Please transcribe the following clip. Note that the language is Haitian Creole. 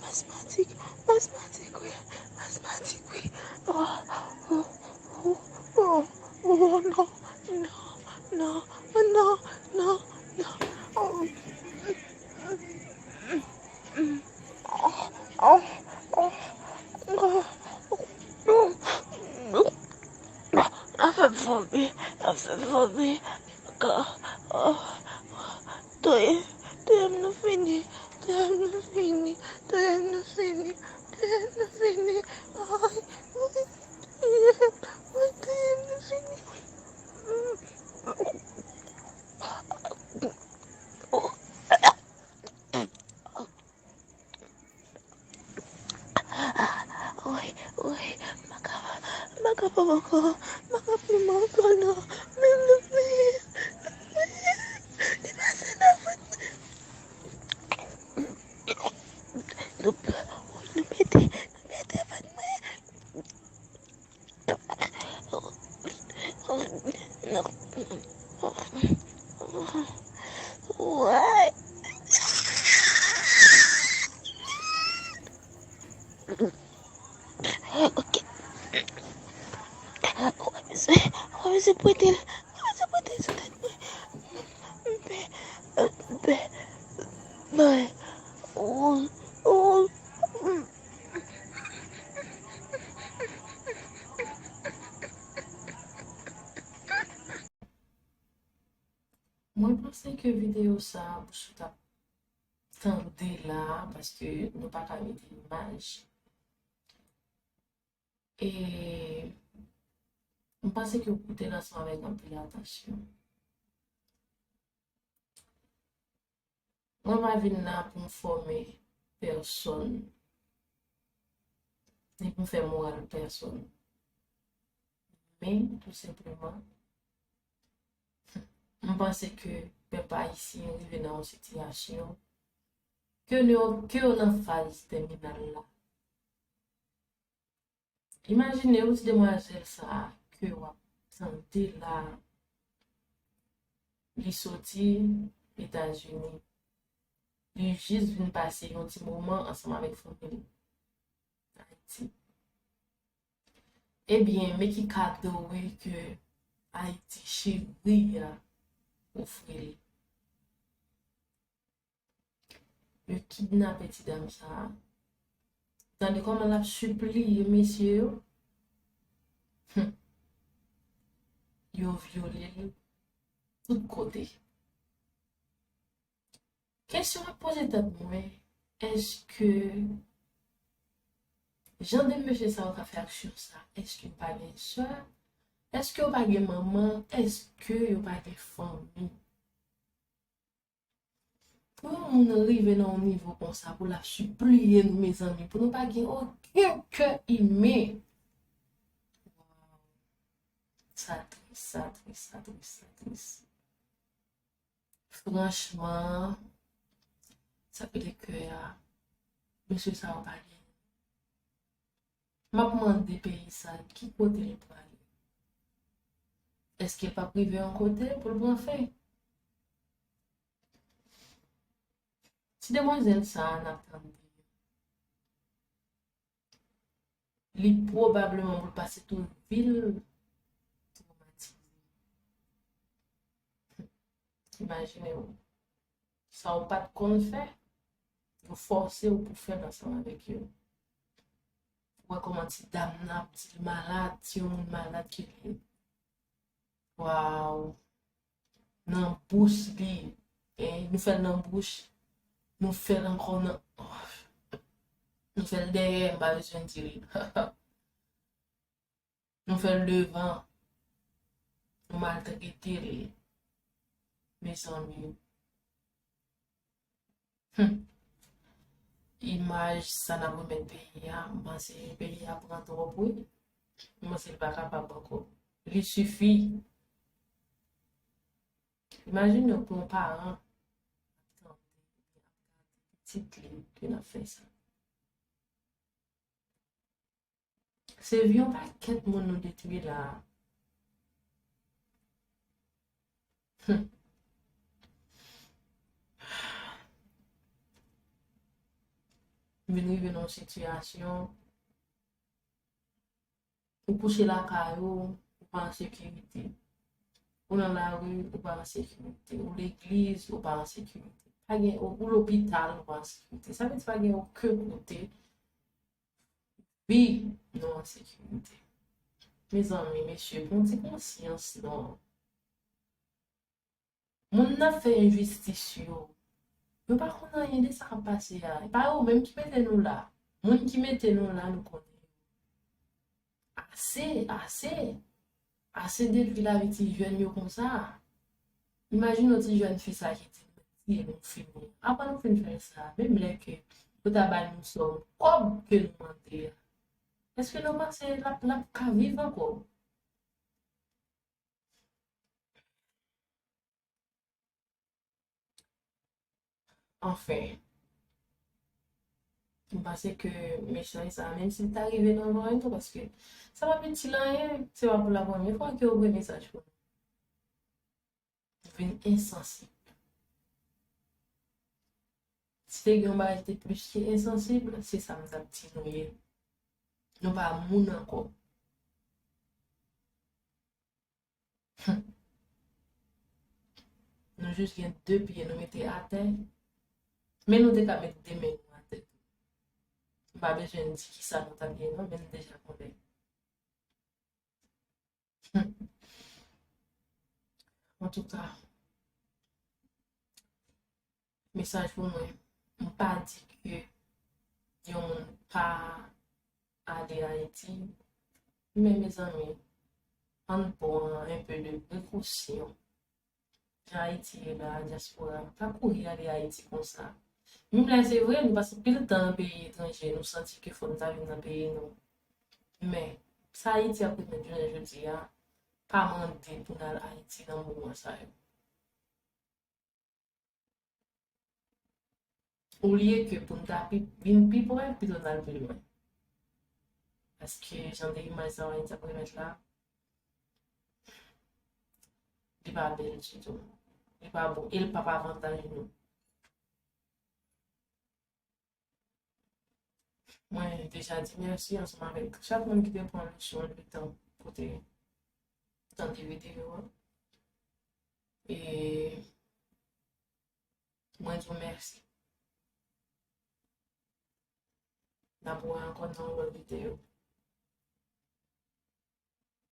Asthmatique, asthmatique, oui, asthmatique, oui. Oh, oh, oh, oh, oh, non, non, non, non, non. Oh, oh, oh, oh, oh. I feel for me, I feel for me. God, oh, doy no fini, doy no fini, doy no fini, doy no fini. Ay, ay, doy no fini. Uy, uy, makapamako, makapamako na, may di ba sinabot? Lupiti, lupiti, ba't may, no, why? Okay, why is it putting, why is it putting so that be, my, all, Mwen pense ke video sa pou sou ta tande la paske nou pa ka mette imaj. E mwen pense ke ou koute lansan avèk anpil atasyon. Mwen va vin la pou m forme person, ni pou m fè moral person. Men, tout simplement, mwen pense ke pe pa isi yon rive nan yon sityasyon ke yon nan faz terminal la. Imagine ou ti demwazel sa ke wap sante la li soti Etats-Unis. Li jis vin pase yon ti mouman anseman vek famili. Haiti. Ebyen, me ki kado we ke Haiti chevri ya ofre li. Yo kidnap eti dam sa. Tande koman la supli yo mesye yo. Yo viole li tout kote. Question à poser tête mwen, eske jan de mèche sa wak a fè aksyon sa? Eske yo pa gen sè? Eske yo pa gen maman? Eske yo pa gen fami? Pou moun rive nan nivou kon sa pou la suppliye nou mes ami, pou nou pa gen oken ke ime. Sa tris. Franchement, sa pe de kè ya, mèche sa wak pa gen. M'a demandé pays ça, qui côté il peut aller? Est-ce qu'il n'est pas privé en côté pour le bon faire? Si demoiselle ça en attendant, il probablement pour passer toute ville traumatisée. Imaginez-vous. Ça ou pas de qu'on fait, vous forcez ou pour faire ensemble avec eux. Ouais, comment ti dame nan ti malade, ti yon malade ki li. Waouh. Nan bouche li. Nou fèl nan bouche. Nou fèl ankon nan. Nou fèl derrière, mba besoin di li. Nou fèl devant. Nou maltraite li. Mes amis. Imaj sa nan pou men peyi ya, mwen se peyi ya pran trop pou, mwen se pa kapab anko. Li sufi. Imagine yo pou paran, petit li, ki nan fe sa. Se vyon pa ket moun nou detwi la. Vin rive nan sityasyon, ou kouche la kayo, ou pa an sekurite. Ou nan la rue, ou pa an sekurite. Ou l'eglise, ou pa an sekurite. Ou l'hôpital, ou pa an sekurite. Sa ve ti pa gen ou ke kote, vi nan an sekurite. Mes amis, messieurs, bon ti konsyans nan. Moun nan fe injustis yo. Yo pa konan yende sa ka pase ya. E pa yo menm ki mette nou la. Moun ki mette nou la nou konen. Ase depi la vi ti jwen yo kon sa. Imagine nou ti jwen fisa ki ti nou fini. Apan nou fin fè sa. Mem leke, yo tabay nou som. Kob ke nou mante ya. Eske nou pase la ka vive anko? Enfin. Mpase ke meshan sa, menm si t'arive nan voyen to, paske sa pa peti lan ye, se pa pou la pwemye fwa ki ouwe mesaj pou. Ven insensib. Si te gen ba ete plus ki insensib, se sa mta pti nou ye. Nou pa moun anko. Nou jous gen 2 piye nou mette ate, men nou te ka mette demen nou ate. Ba bejen di ki sa nou ta bien, non, men deja konen. En tout cas, mesaj pou mwen, mpa di ke yon pa ale Haiti, men mes amis, an pou un peu de précaution. Haiti e la diaspora, pa kouri ale Haiti kon sa. Mim la se vre, nou pase pil tan nan peyi etranje, nou santi ke fon ta vin nan peyi nou. Men, sa Haiti apet men jounen jodi ya, pa mande pou nan Haiti nan mouman sa yo. Ou liye ke pou nta vin pi pou pi don nan pi lwen. Paske jan de imaj sa Haiti apre met la, li pa bel chito. Li pa bon, il pa pa avantaj nou. Mwen deja di mersi anseman vek chak moun ki te pon lusyon le tan kote tan di video. E mwen di mersi. Na pou an kon nan wè video.